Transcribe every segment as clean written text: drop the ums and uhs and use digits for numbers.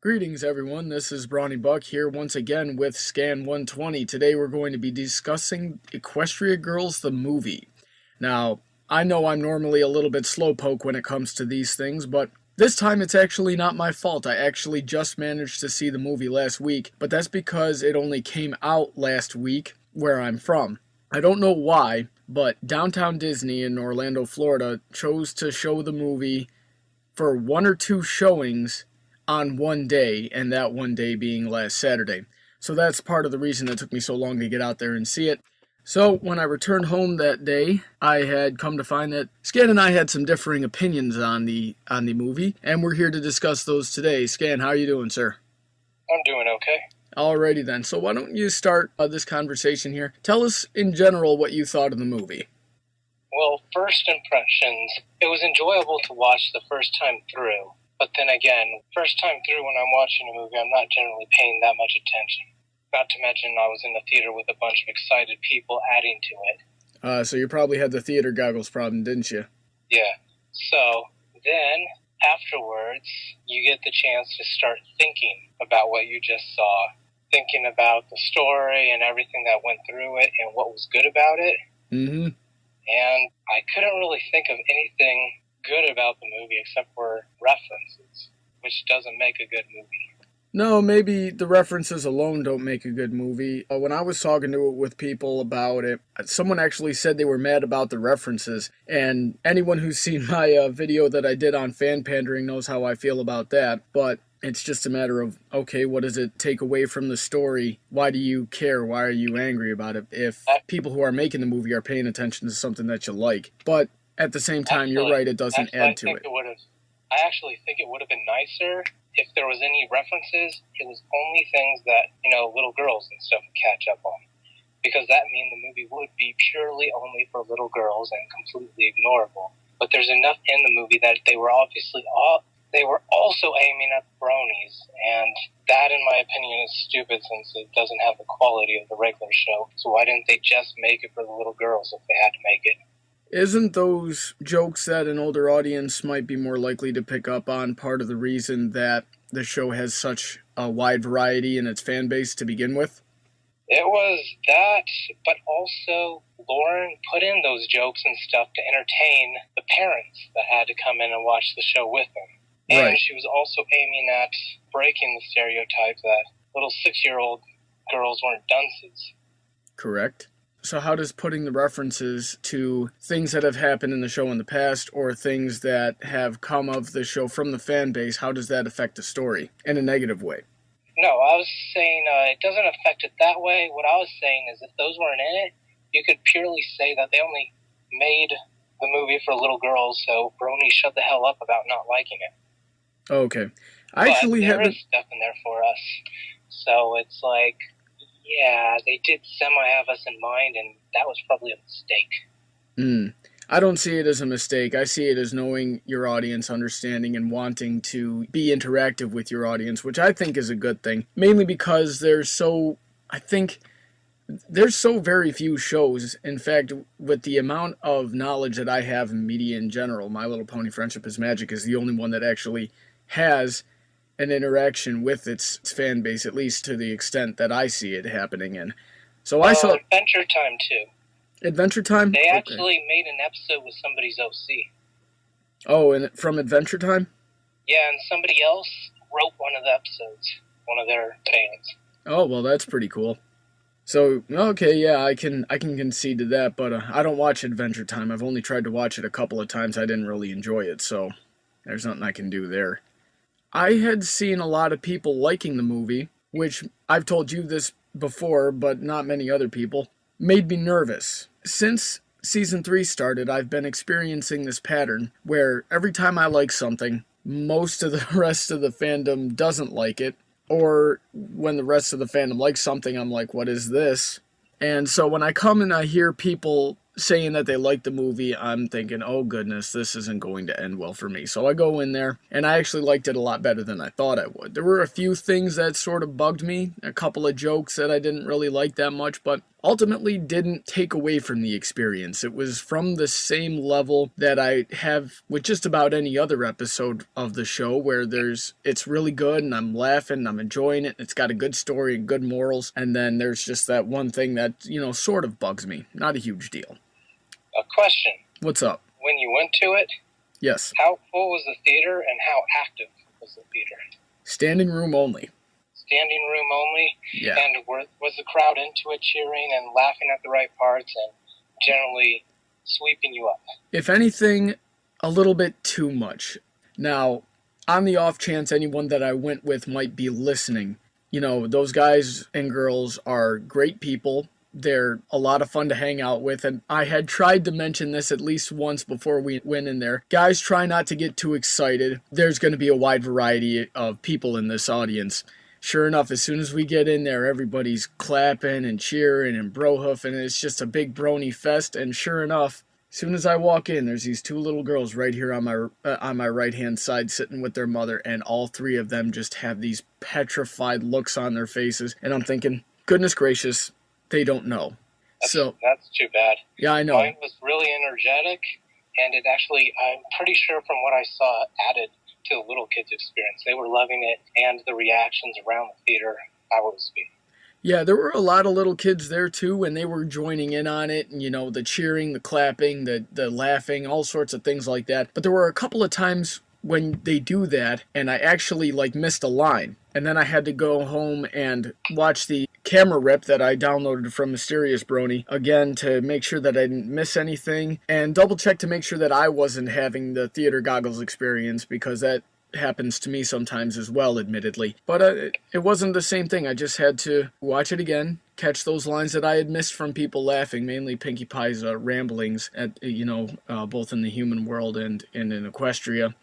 Greetings everyone, this is Brony Buck here once again with Skan120. Today we're going to be discussing Equestria Girls the movie. Now, I know I'm normally a little bit slowpoke when it comes to these things, but this time it's actually not my fault. I actually just managed to see the movie last week, but that's because it only came out last week where I'm from. I don't know why, but Downtown Disney in Orlando, Florida chose to show the movie for one or two showings on one day, and that one day being last Saturday. So that's part of the reason it took me so long to get out there and see it. So when I returned home that day, I had come to find that Skan and I had some differing opinions on the movie, and we're here to discuss those today. Skan, how are you doing, sir? I'm doing okay. Alrighty then. So why don't you start this conversation here? Tell us in general what you thought of the movie. Well, first impressions, it was enjoyable to watch the first time through. But then again, first time through when I'm watching a movie, I'm not generally paying that much attention. Not to mention I was in the theater with a bunch of excited people adding to it. So you probably had the theater goggles problem, didn't you? Yeah. So then, afterwards, you get the chance to start thinking about what you just saw. Thinking about the story and everything that went through it and what was good about it. Mm-hmm. And I couldn't really think of anything good about the movie except for references, which doesn't make a good movie. No, maybe the references alone don't make a good movie. When I was talking to it with people about it, someone actually said they were mad about the references, and anyone who's seen my video that I did on fan pandering knows how I feel about that, but it's just a matter of, okay, what does it take away from the story? Why do you care? Why are you angry about it? If people who are making the movie are paying attention to something that you like. But at the same time, you're right, it doesn't add to it. I actually think it would have been nicer if there was any references. It was only things that, little girls and stuff would catch up on. Because that means the movie would be purely only for little girls and completely ignorable. But there's enough in the movie that they were also aiming at bronies, and that, in my opinion, is stupid since it doesn't have the quality of the regular show. So why didn't they just make it for the little girls if they had to make it? Isn't those jokes that an older audience might be more likely to pick up on part of the reason that the show has such a wide variety in its fan base to begin with? It was that, but also Lauren put in those jokes and stuff to entertain the parents that had to come in and watch the show with them. And right. She was also aiming at breaking the stereotype that little 6-year-old girls weren't dunces. Correct. So how does putting the references to things that have happened in the show in the past or things that have come of the show from the fan base, how does that affect the story in a negative way? No, I was saying it doesn't affect it that way. What I was saying is if those weren't in it, you could purely say that they only made the movie for little girls, so Brony shut the hell up about not liking it. Okay. There is stuff in there for us. So it's like, yeah, they did semi-have us in mind, and that was probably a mistake. I don't see it as a mistake. I see it as knowing your audience, understanding, and wanting to be interactive with your audience, which I think is a good thing. Mainly because there's so very few shows. In fact, with the amount of knowledge that I have in media in general, My Little Pony Friendship is Magic is the only one that actually has an interaction with its fan base, at least to the extent that I see it happening in. So I saw Adventure Time too. Adventure Time? They actually made an episode with somebody's OC. Oh, and from Adventure Time? Yeah, and somebody else wrote one of the episodes, one of their fans. Oh, well, that's pretty cool. So, okay, yeah, I can concede to that, but I don't watch Adventure Time. I've only tried to watch it a couple of times. I didn't really enjoy it, so there's nothing I can do there. I had seen a lot of people liking the movie, which I've told you this before, but not many other people, made me nervous. Since Season 3 started, I've been experiencing this pattern where every time I like something, most of the rest of the fandom doesn't like it, or when the rest of the fandom likes something, I'm like, what is this? And so when I come and I hear people saying that they like the movie, I'm thinking, oh goodness, this isn't going to end well for me. So I go in there, and I actually liked it a lot better than I thought I would. There were a few things that sort of bugged me, a couple of jokes that I didn't really like that much, but ultimately didn't take away from the experience. It was from the same level that I have with just about any other episode of the show, where it's really good and I'm laughing and I'm enjoying it. It's got a good story and good morals. And then there's just that one thing that, sort of bugs me. Not a huge deal. A question. What's up? When you went to it, yes. How full was the theater and how active was the theater? Standing room only. Standing room only? Yeah. And was the crowd into it, cheering and laughing at the right parts and generally sweeping you up? If anything, a little bit too much. Now, on the off chance anyone that I went with might be listening, those guys and girls are great people. They're a lot of fun to hang out with, and I had tried to mention this at least once before we went in there. Guys, try not to get too excited. There's going to be a wide variety of people in this audience. Sure enough, as soon as we get in there, everybody's clapping and cheering and brohoofing, and it's just a big brony fest. And sure enough, as soon as I walk in, there's these two little girls right here on my right-hand side sitting with their mother, and all three of them just have these petrified looks on their faces. And I'm thinking, goodness gracious, they don't know. That's too bad. Yeah, I know. Mine was really energetic, and it actually, I'm pretty sure from what I saw, added to the little kids' experience. They were loving it, and the reactions around the theater, I was speaking. Yeah, there were a lot of little kids there too, and they were joining in on it, and the cheering, the clapping, the laughing, all sorts of things like that. But there were a couple of times when they do that, and I actually missed a line, and then I had to go home and watch the camera rip that I downloaded from Mysterious Brony again to make sure that I didn't miss anything, and double check to make sure that I wasn't having the theater goggles experience, because that happens to me sometimes as well, admittedly. But it wasn't the same thing. I just had to watch it again, catch those lines that I had missed from people laughing, mainly Pinkie Pie's ramblings at both in the human world and in Equestria.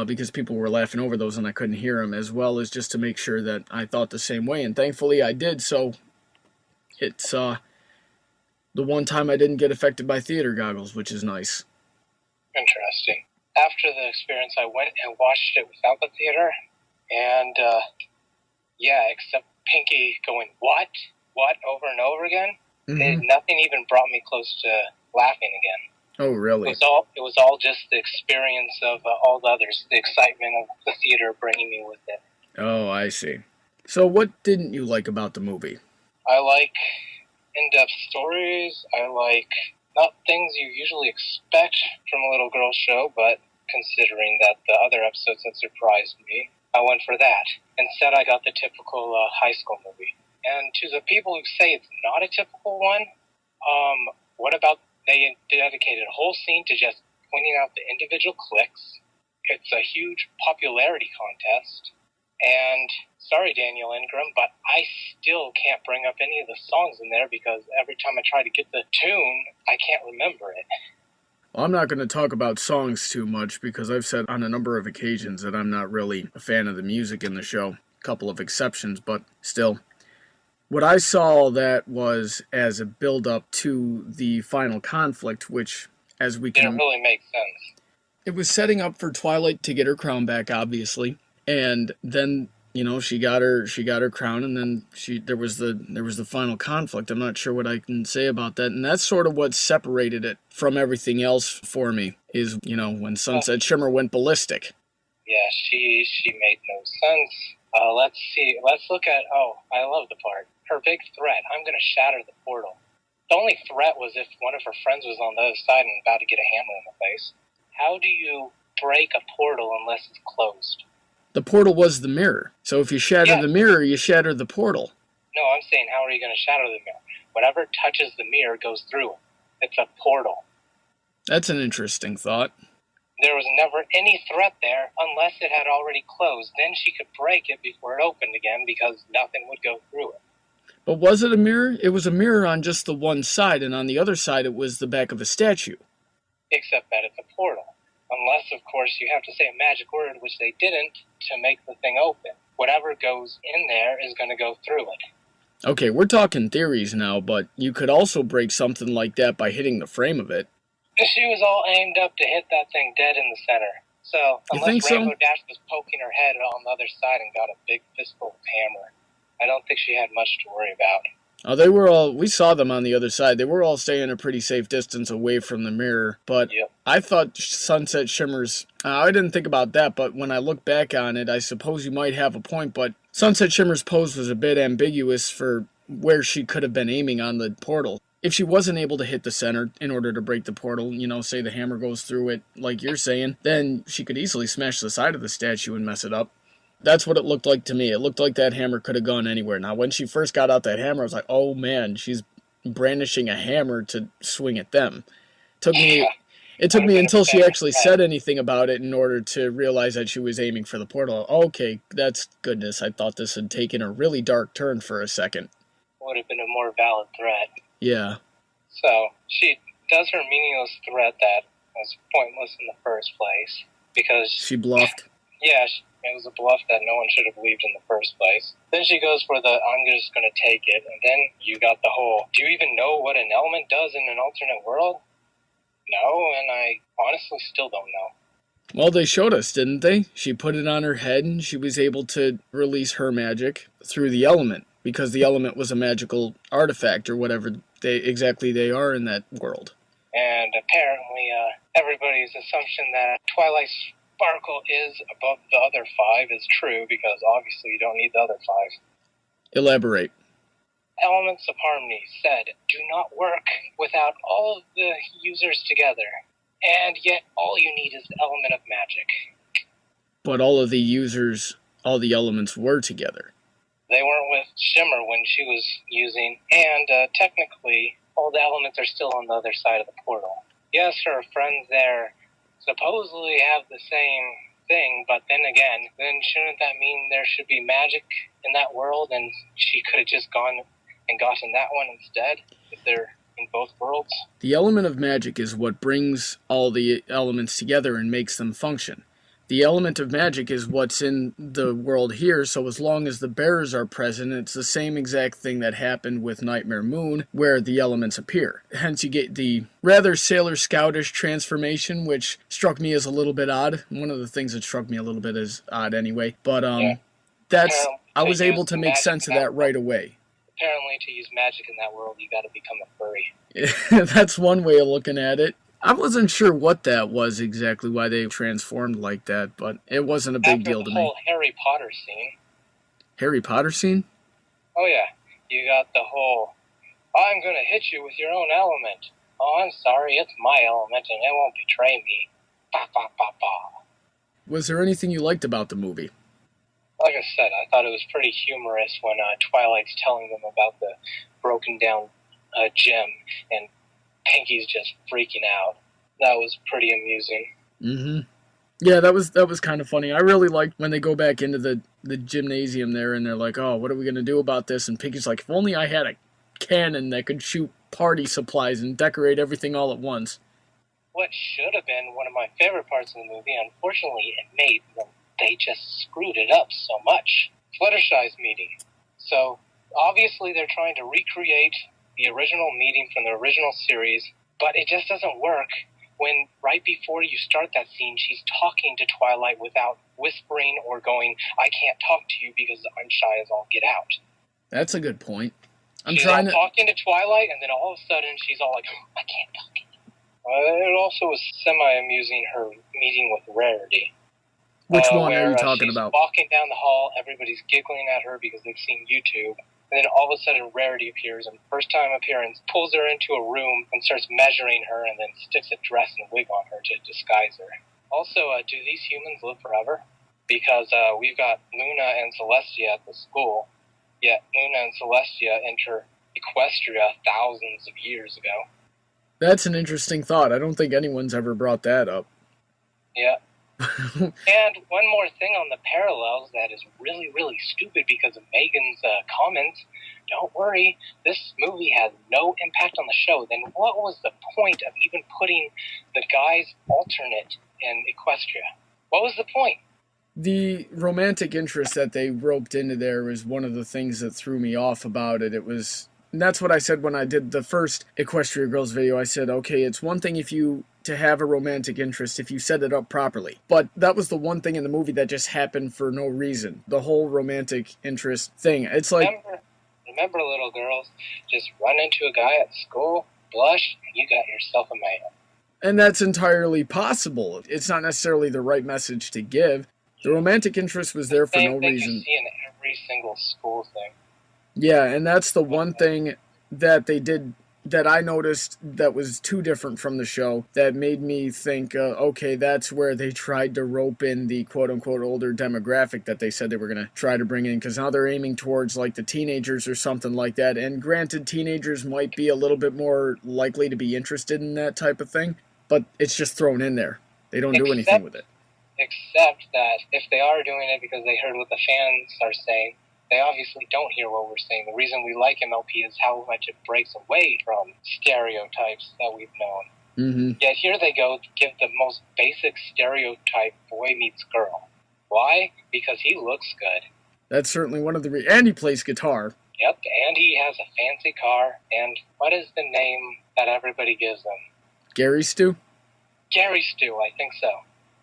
Because people were laughing over those and I couldn't hear them, as well as just to make sure that I thought the same way. And thankfully I did, so it's the one time I didn't get affected by theater goggles, which is nice. Interesting. After the experience, I went and watched it without the theater, and except Pinkie going, what, over and over again, nothing even brought me close to laughing again. Oh, really? It was all just the experience of all the others, the excitement of the theater bringing me with it. Oh, I see. So what didn't you like about the movie? I like in-depth stories. I like not things you usually expect from a little girl show, but considering that the other episodes had surprised me, I went for that. Instead, I got the typical high school movie. And to the people who say it's not a typical one, what about they dedicated a whole scene to just pointing out the individual cliques. It's a huge popularity contest. And sorry, Daniel Ingram, but I still can't bring up any of the songs in there because every time I try to get the tune, I can't remember it. Well, I'm not going to talk about songs too much because I've said on a number of occasions that I'm not really a fan of the music in the show. A couple of exceptions, but still. What I saw that was as a build-up to the final conflict, which, as we can... Didn't really make sense. It was setting up for Twilight to get her crown back, obviously, and then she got her crown, and then there was the final conflict. I'm not sure what I can say about that, and that's sort of what separated it from everything else for me. Is when Sunset Shimmer went ballistic. Yeah, she made no sense. Let's see. Let's look at. Oh, I love the part. Her big threat. I'm going to shatter the portal. The only threat was if one of her friends was on the other side and about to get a hammer in the face. How do you break a portal unless it's closed? The portal was the mirror. So if you shatter the mirror, you shatter the portal. No, I'm saying how are you going to shatter the mirror? Whatever touches the mirror goes through it. It's a portal. That's an interesting thought. There was never any threat there unless it had already closed. Then she could break it before it opened again because nothing would go through it. But was it a mirror? It was a mirror on just the one side, and on the other side it was the back of a statue. Except that it's a portal. Unless, of course, you have to say a magic word, which they didn't, to make the thing open. Whatever goes in there is going to go through it. Okay, we're talking theories now, but you could also break something like that by hitting the frame of it. She was all aimed up to hit that thing dead in the center. So, unless Rainbow Dash was poking her head on the other side and got a big fistful of hammer, I don't think she had much to worry about. Oh, they were all, we saw them on the other side. They were all staying a pretty safe distance away from the mirror. But Yep. I thought Sunset Shimmer's, I didn't think about that, but when I look back on it, I suppose you might have a point. But Sunset Shimmer's pose was a bit ambiguous for where she could have been aiming on the portal. If she wasn't able to hit the center in order to break the portal, you know, say the hammer goes through it, like you're saying, then she could easily smash the side of the statue and mess it up. That's what it looked like to me. It looked like that hammer could have gone anywhere. Now, when she first got out that hammer, I was like, oh man, she's brandishing a hammer to swing at them. Took me, it took me until she actually said anything about it in order to realize that she was aiming for the portal. Okay, that's goodness. I thought this had taken a really dark turn for a second. Would have been a more valid threat. Yeah. So she does her meaningless threat that was pointless in the first place because she bluffed. Yeah, it was a bluff that no one should have believed in the first place. Then she goes for the, I'm just going to take it. And then you got the whole, do you even know what an element does in an alternate world? No, and I honestly still don't know. Well, they showed us, didn't they? She put it on her head and she was able to release her magic through the element, because the element was a magical artifact or whatever they are in that world. And apparently everybody's assumption that Twilight's Sparkle is above the other 5 is true, because obviously you don't need the other 5. Elaborate. Elements of Harmony said do not work without all of the users together, and yet all you need is the element of magic. But all of the users, all the elements were together. They weren't with Shimmer when she was using, and technically all the elements are still on the other side of the portal. Yes, her friends there supposedly have the same thing, but then again, then shouldn't that mean there should be magic in that world, and she could have just gone and gotten that one instead, if they're in both worlds? The element of magic is what brings all the elements together and makes them function. The element of magic is what's in the world here, so as long as the bearers are present, it's the same exact thing that happened with Nightmare Moon, where the elements appear. Hence you get the rather Sailor Scoutish transformation, which struck me as a little bit odd. One of the things that struck me a little bit as odd anyway. But that's, I was able to make sense of that right away. Apparently to use magic in that world, you gotta become a furry. That's one way of looking at it. I wasn't sure what that was exactly, why they transformed like that, but it wasn't a big deal to me. After the whole Harry Potter scene. Harry Potter scene? Oh yeah, you got the whole, I'm gonna hit you with your own element. Oh, I'm sorry, it's my element and it won't betray me. Ba ba ba ba. Was there anything you liked about the movie? Like I said, I thought it was pretty humorous when Twilight's telling them about the broken down gem and Pinky's just freaking out. That was pretty amusing. Mm-hmm. Yeah, that was kind of funny. I really liked when they go back into the gymnasium there and they're like, oh, what are we going to do about this? And Pinky's like, if only I had a cannon that could shoot party supplies and decorate everything all at once. What should have been one of my favorite parts of the movie, unfortunately, it made them. They just screwed it up so much. Fluttershy's meeting. So, obviously they're trying to recreate the original meeting from the original series, but it just doesn't work when right before you start that scene, she's talking to Twilight without whispering or going, I can't talk to you because I'm shy as all get out. That's a good point. She's talking to Twilight, and then all of a sudden she's all like, I can't talk to you. It also was semi-amusing, her meeting with Rarity. Which one are you talking about? She's walking down the hall, everybody's giggling at her because they've seen YouTube, and then all of a sudden Rarity appears, and first time appearance pulls her into a room and starts measuring her and then sticks a dress and wig on her to disguise her. Also, do these humans live forever? Because we've got Luna and Celestia at the school, yet Luna and Celestia enter Equestria thousands of years ago. That's an interesting thought. I don't think anyone's ever brought that up. Yeah. And one more thing on the parallels that is really, really stupid because of Megan's comments. Don't worry, this movie has no impact on the show. Then what was the point of even putting the guy's alternate in Equestria? What was the point? The romantic interest that they roped into there was one of the things that threw me off about it. And that's what I said when I did the first Equestria Girls video. I said, okay, it's one thing to have a romantic interest if you set it up properly. But that was the one thing in the movie that just happened for no reason. The whole romantic interest thing. It's like... Remember, little girls, just run into a guy at school, blush, and you got yourself a man. And that's entirely possible. It's not necessarily the right message to give. The romantic interest was there for no Same thing reason. you see in every single school thing. Yeah, and that's the one thing that they did that I noticed that was too different from the show that made me think, okay, that's where they tried to rope in the quote-unquote older demographic that they said they were going to try to bring in, because now they're aiming towards like the teenagers or something like that. And granted, teenagers might be a little bit more likely to be interested in that type of thing, but it's just thrown in there. They don't do anything with it. Except that if they are doing it because they heard what the fans are saying, they obviously don't hear what we're saying. The reason we like MLP is how much it breaks away from stereotypes that we've known. Mm-hmm. Yet here they go to give the most basic stereotype boy meets girl. Why? Because he looks good. That's certainly one of the and he plays guitar. Yep, and he has a fancy car. And what is the name that everybody gives him? Gary Stu? Gary Stu, I think so.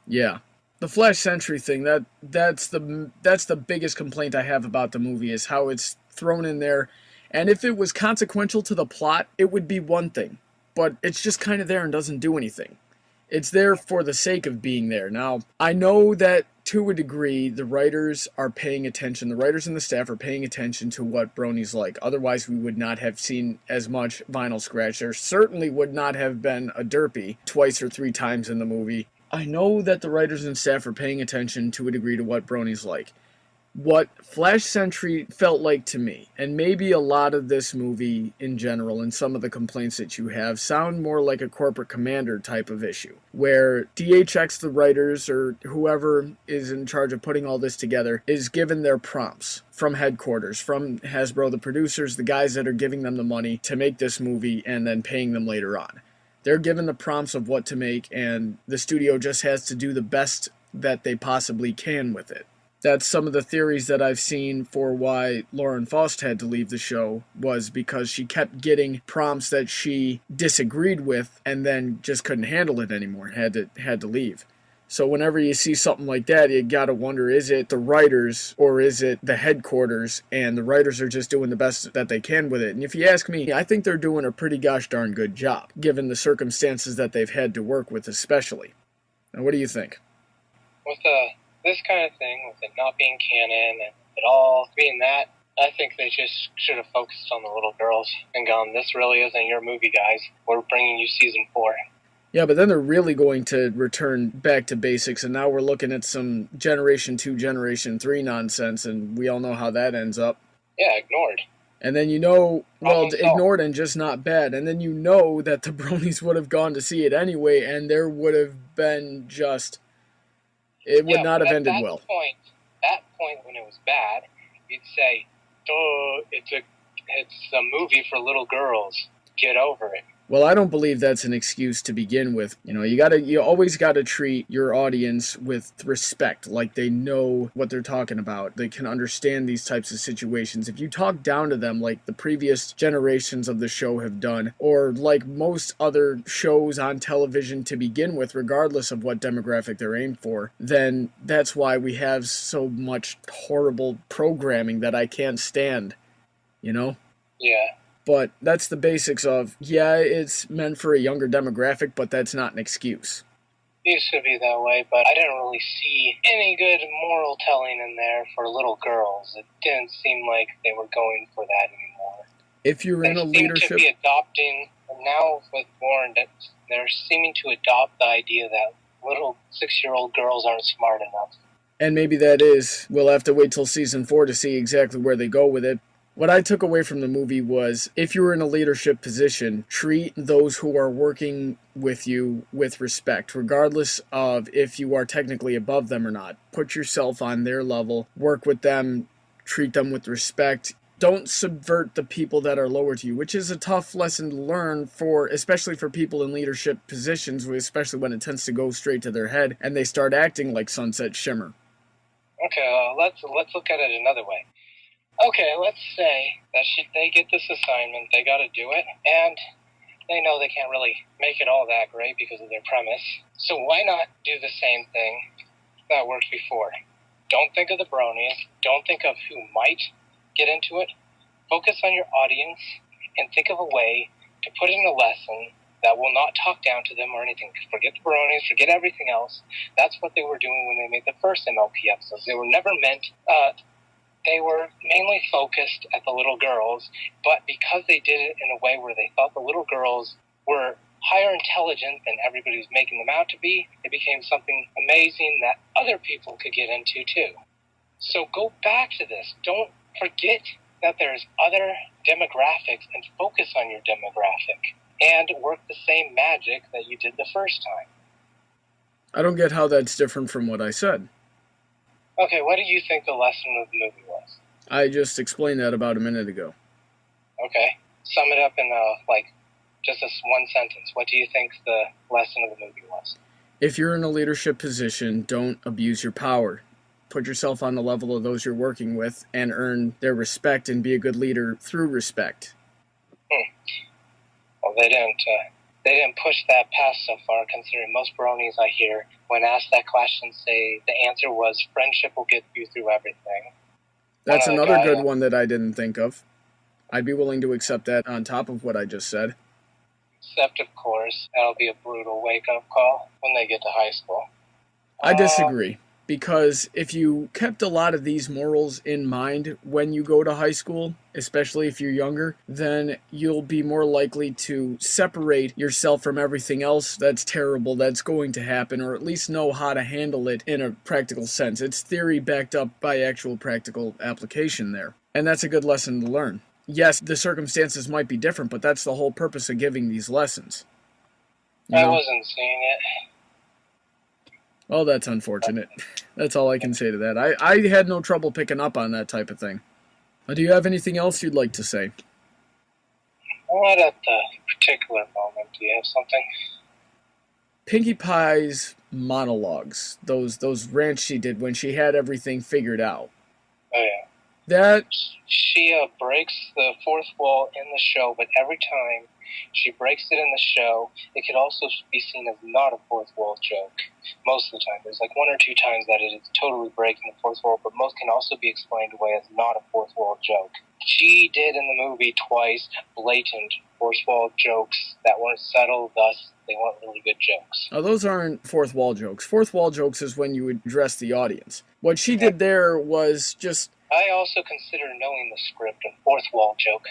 Yeah. The Flash Sentry thing, that's the biggest complaint I have about the movie, is how it's thrown in there. And if it was consequential to the plot, it would be one thing. But it's just kind of there and doesn't do anything. It's there for the sake of being there. Now, I know that to a degree, the writers are paying attention. The writers and the staff are paying attention to what Brony's like. Otherwise, we would not have seen as much vinyl scratch. There certainly would not have been a derpy twice or three times in the movie. I know that the writers and staff are paying attention to a degree to what Brony's like. What Flash Sentry felt like to me, and maybe a lot of this movie in general and some of the complaints that you have, sound more like a corporate commander type of issue, where DHX, the writers, or whoever is in charge of putting all this together, is given their prompts from headquarters, from Hasbro, the producers, the guys that are giving them the money to make this movie and then paying them later on. They're given the prompts of what to make, and the studio just has to do the best that they possibly can with it. That's some of the theories that I've seen for why Lauren Faust had to leave the show, was because she kept getting prompts that she disagreed with and then just couldn't handle it anymore, had to leave. So whenever you see something like that, you gotta wonder, is it the writers or is it the headquarters, and the writers are just doing the best that they can with it? And if you ask me, I think they're doing a pretty gosh darn good job, given the circumstances that they've had to work with especially. Now, what do you think? With this kind of thing, with it not being canon and it all being that, I think they just should have focused on the little girls and gone, this really isn't your movie, guys. We're bringing you season 4. Yeah, but then they're really going to return back to basics, and now we're looking at some Generation 2, Generation 3 nonsense, and we all know how that ends up. Yeah, ignored. And then ignored and just not bad. And then you know that the Bronies would have gone to see it anyway, and there would have been just... It would not have ended well. That point when it was bad, you'd say, "Oh, it's a movie for little girls. Get over it." Well, I don't believe that's an excuse to begin with. You know, you always gotta treat your audience with respect, like they know what they're talking about. They can understand these types of situations. If you talk down to them like the previous generations of the show have done, or like most other shows on television to begin with, regardless of what demographic they're aimed for, then that's why we have so much horrible programming that I can't stand, you know? Yeah. But that's the basics of, yeah, it's meant for a younger demographic, but that's not an excuse. It used to be that way, but I didn't really see any good moral telling in there for little girls. It didn't seem like they were going for that anymore. If you're in a leadership... They seem to be adopting, now with Warren, they're seeming to adopt the idea that little 6-year-old girls aren't smart enough. And maybe that is. We'll have to wait till season 4 to see exactly where they go with it. What I took away from the movie was, if you're in a leadership position, treat those who are working with you with respect, regardless of if you are technically above them or not. Put yourself on their level, work with them, treat them with respect. Don't subvert the people that are lower to you, which is a tough lesson to learn, especially for people in leadership positions, especially when it tends to go straight to their head and they start acting like Sunset Shimmer. Okay, let's look at it another way. Okay, let's say that they get this assignment, they got to do it, and they know they can't really make it all that great because of their premise. So why not do the same thing that worked before? Don't think of the Bronies. Don't think of who might get into it. Focus on your audience and think of a way to put in a lesson that will not talk down to them or anything. Forget the bronies, forget everything else. That's what they were doing when they made the first MLP episodes. They were never meant, they were mainly focused at the little girls, but because they did it in a way where they thought the little girls were higher intelligence than everybody was making them out to be, it became something amazing that other people could get into too. So go back to this. Don't forget that there's other demographics and focus on your demographic and work the same magic that you did the first time. I don't get how that's different from what I said. Okay, what do you think the lesson of the movie was? I just explained that about a minute ago. Okay, sum it up in just this one sentence. What do you think the lesson of the movie was? If you're in a leadership position, don't abuse your power. Put yourself on the level of those you're working with and earn their respect and be a good leader through respect. Well, they didn't push that past so far, considering most bronies I hear, when asked that question, say the answer was friendship will get you through everything. That's another good one that I didn't think of. I'd be willing to accept that on top of what I just said. Except, of course, that'll be a brutal wake-up call when they get to high school. I disagree. Because if you kept a lot of these morals in mind when you go to high school, especially if you're younger, then you'll be more likely to separate yourself from everything else that's terrible that's going to happen, or at least know how to handle it in a practical sense. It's theory backed up by actual practical application there. And that's a good lesson to learn. Yes, the circumstances might be different, but that's the whole purpose of giving these lessons. I wasn't seeing it. Well, that's unfortunate. That's all I can say to that. I had no trouble picking up on that type of thing. Do you have anything else you'd like to say? Not at the particular moment. Do you have something? Pinkie Pie's monologues, those rants she did when she had everything figured out. Oh, yeah. That... She breaks the fourth wall in the show, but every time she breaks it in the show, it could also be seen as not a fourth wall joke. Most of the time. There's like one or two times that it is totally breaking the fourth wall, but most can also be explained away as not a fourth wall joke. She did in the movie twice blatant fourth wall jokes that weren't subtle, thus they weren't really good jokes. Now, those aren't fourth wall jokes. Fourth wall jokes is when you address the audience. What she did there was just... I also consider knowing the script a fourth wall joke.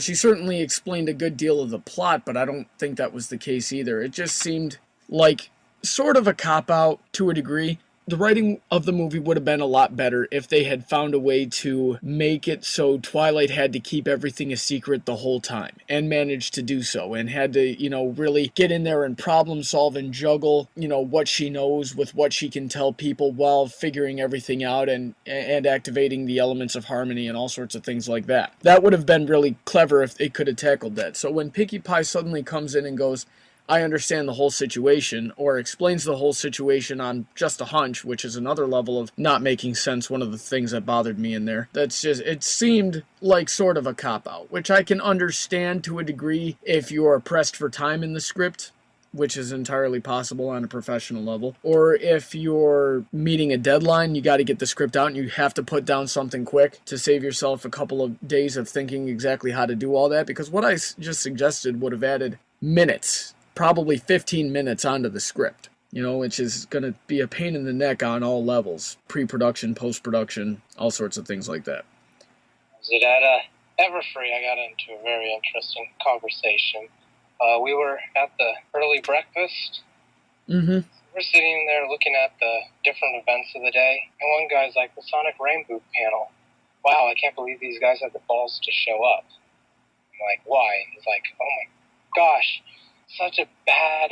She certainly explained a good deal of the plot, but I don't think that was the case either. It just seemed like sort of a cop-out to a degree. The writing of the movie would have been a lot better if they had found a way to make it so Twilight had to keep everything a secret the whole time, and managed to do so, and had to, really get in there and problem solve and juggle, what she knows with what she can tell people while figuring everything out and activating the elements of harmony and all sorts of things like that. That would have been really clever if they could have tackled that. So when Pinkie Pie suddenly comes in and goes, I understand the whole situation, or explains the whole situation on just a hunch, which is another level of not making sense, one of the things that bothered me in there. That's just, it seemed like sort of a cop-out, which I can understand to a degree if you are pressed for time in the script, which is entirely possible on a professional level, or if you're meeting a deadline, you got to get the script out and you have to put down something quick to save yourself a couple of days of thinking exactly how to do all that, because what I just suggested would have added minutes, probably 15 minutes onto the script, which is going to be a pain in the neck on all levels, pre-production, post-production, all sorts of things like that. Was it at Everfree? I got into a very interesting conversation. We were at the early breakfast. Mm-hmm. We're sitting there looking at the different events of the day, and one guy's like, the Sonic Rainbow panel. Wow, I can't believe these guys have the balls to show up. I'm like, why? And he's like, oh my gosh, such a bad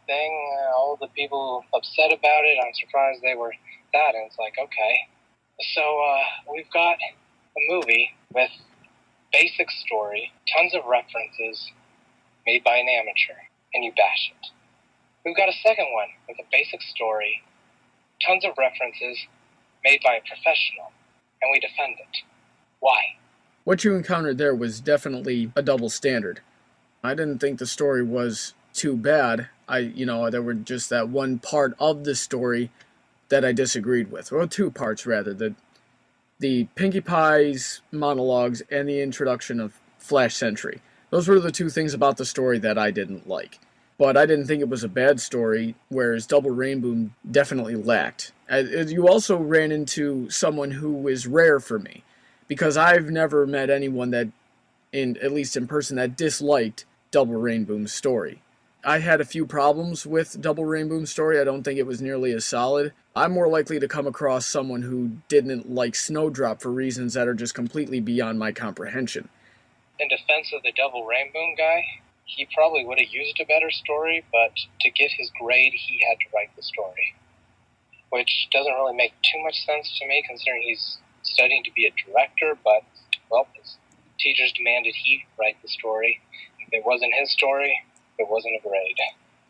thing. All the people upset about it. I'm surprised they were that. And it's like, okay. So we've got a movie with basic story, tons of references made by an amateur, and you bash it. We've got a second one with a basic story, tons of references made by a professional, and we defend it. Why? What you encountered there was definitely a double standard. I didn't think the story was too bad. There were just that one part of the story that I disagreed with. Well, two parts, rather, that the Pinkie Pie's monologues and the introduction of Flash Sentry. Those were the two things about the story that I didn't like. But I didn't think it was a bad story, whereas Double Rainbow definitely lacked. You also ran into someone who is rare for me, because I've never met anyone that, at least in person, that disliked Double Rainbow's story. I had a few problems with Double Rainbow's story. I don't think it was nearly as solid. I'm more likely to come across someone who didn't like Snowdrop for reasons that are just completely beyond my comprehension. In defense of the Double Rainbow guy, he probably would have used a better story, but to get his grade, he had to write the story. Which doesn't really make too much sense to me, considering he's studying to be a director, but, well, his teachers demanded he write the story. If it wasn't his story, it wasn't a grade.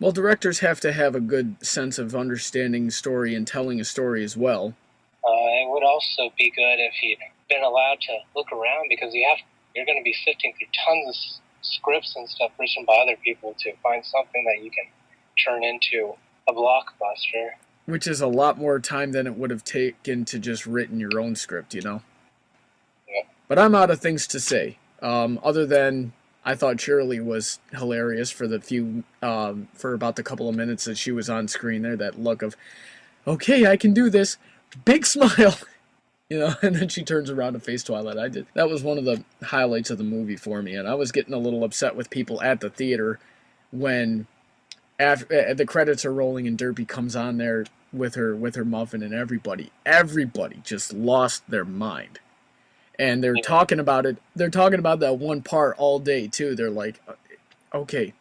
Well, directors have to have a good sense of understanding story and telling a story as well. It would also be good if he'd been allowed to look around, because you're going to be sifting through tons of scripts and stuff written by other people to find something that you can turn into a blockbuster. Which is a lot more time than it would have taken to just written your own script, you know? Yeah. But I'm out of things to say. Other than I thought Shirley was hilarious for for about the couple of minutes that she was on screen there. That look of, okay, I can do this. Big smile. You know, and then she turns around to face Twilight. That was one of the highlights of the movie for me, and I was getting a little upset with people at the theater when after the credits are rolling and Derpy comes on there with her muffin, and everybody just lost their mind. And they're talking about it. They're talking about that one part all day too. They're like, okay,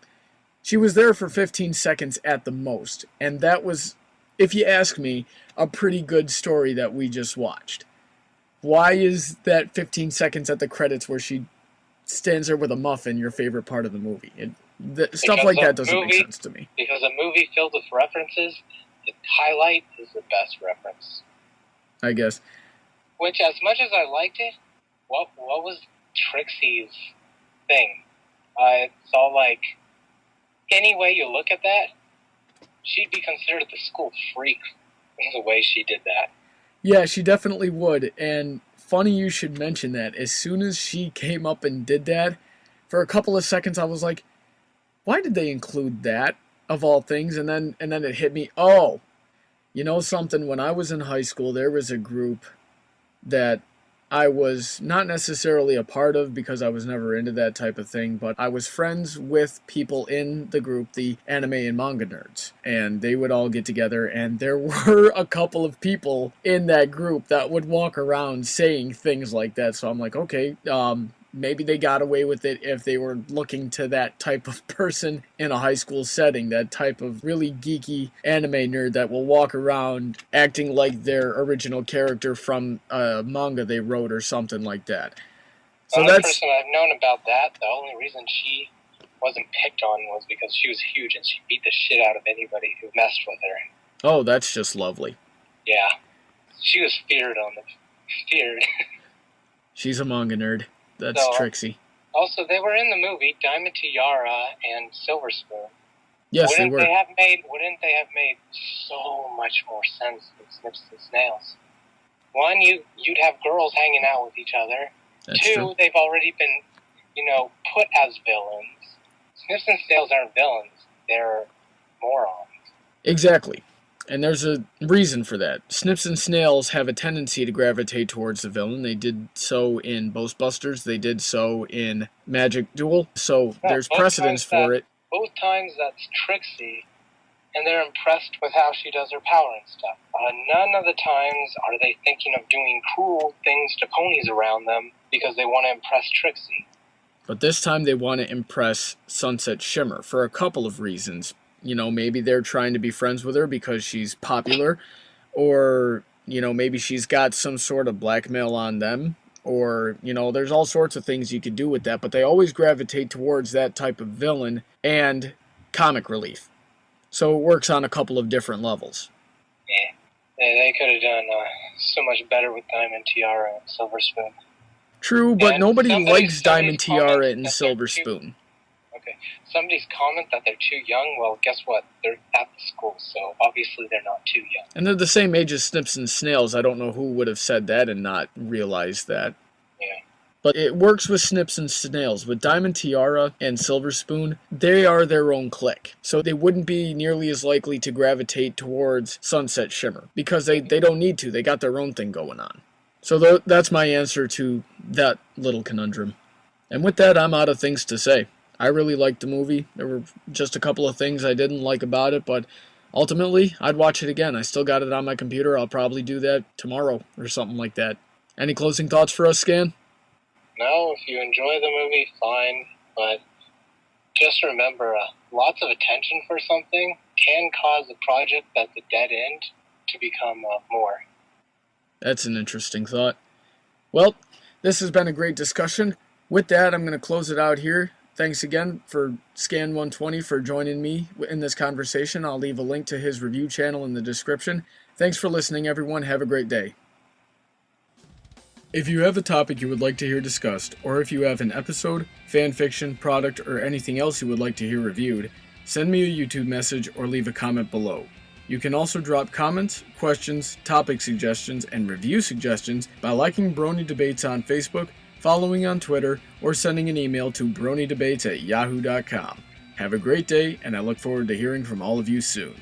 she was there for 15 seconds at the most, and that was, if you ask me, a pretty good story that we just watched. Why is that 15 seconds at the credits where she stands there with a muffin your favorite part of the movie? Stuff like that doesn't make sense to me. Because a movie filled with references, the highlight is the best reference. I guess. Which, as much as I liked it, what was Trixie's thing? It's all like, any way you look at that, she'd be considered the school freak the way she did that. Yeah, she definitely would, and funny you should mention that. As soon as she came up and did that, for a couple of seconds I was like, why did they include that, of all things? And then it hit me, oh, you know something, when I was in high school, there was a group that I was not necessarily a part of because I was never into that type of thing, but I was friends with people in the group, the anime and manga nerds, and they would all get together, and there were a couple of people in that group that would walk around saying things like that, so I'm like, okay, maybe they got away with it if they were looking to that type of person in a high school setting, that type of really geeky anime nerd that will walk around acting like their original character from a manga they wrote or something like that. So the only person I've known about that, the only reason she wasn't picked on was because she was huge and she beat the shit out of anybody who messed with her. Oh, that's just lovely. Yeah. She was feared. She's a manga nerd. That's Trixie. Also, they were in the movie Diamond Tiara and Silver Spoon. Yes, they were. Wouldn't they have made so much more sense than Snips and Snails? One, you'd have girls hanging out with each other. That's Two, true. They've already been, put as villains. Snips and Snails aren't villains. They're morons. Exactly. And there's a reason for that. Snips and Snails have a tendency to gravitate towards the villain. They did so in Ghostbusters. They did so in Magic Duel. So there's precedence for it. Both times that's Trixie, and they're impressed with how she does her power and stuff. None of the times are they thinking of doing cruel things to ponies around them because they want to impress Trixie. But this time they want to impress Sunset Shimmer for a couple of reasons. Maybe they're trying to be friends with her because she's popular, or, maybe she's got some sort of blackmail on them, or, there's all sorts of things you could do with that, but they always gravitate towards that type of villain and comic relief. So it works on a couple of different levels. Yeah, they could have done so much better with Diamond Tiara and Silver Spoon. True, but nobody likes Diamond Tiara and Silver Spoon. Okay. somebody's comment that they're too young, well, guess what? They're at the school, so obviously they're not too young. And they're the same age as Snips and Snails. I don't know who would have said that and not realized that. Yeah. But it works with Snips and Snails. With Diamond Tiara and Silver Spoon, they are their own clique. So they wouldn't be nearly as likely to gravitate towards Sunset Shimmer. Because they don't need to. They got their own thing going on. So that's my answer to that little conundrum. And with that, I'm out of things to say. I really liked the movie. There were just a couple of things I didn't like about it, but ultimately, I'd watch it again. I still got it on my computer. I'll probably do that tomorrow or something like that. Any closing thoughts for us, Skan? No, if you enjoy the movie, fine, but just remember, lots of attention for something can cause a project that's a dead end to become more. That's an interesting thought. Well, this has been a great discussion. With that, I'm going to close it out here. Thanks again for Skan120 for joining me in this conversation. I'll leave a link to his review channel in the description. Thanks for listening, everyone. Have a great day. If you have a topic you would like to hear discussed, or if you have an episode, fan fiction, product, or anything else you would like to hear reviewed, send me a YouTube message or leave a comment below. You can also drop comments, questions, topic suggestions, and review suggestions by liking Brony Debates on Facebook, following on Twitter, or sending an email to bronydebates@yahoo.com. Have a great day, and I look forward to hearing from all of you soon.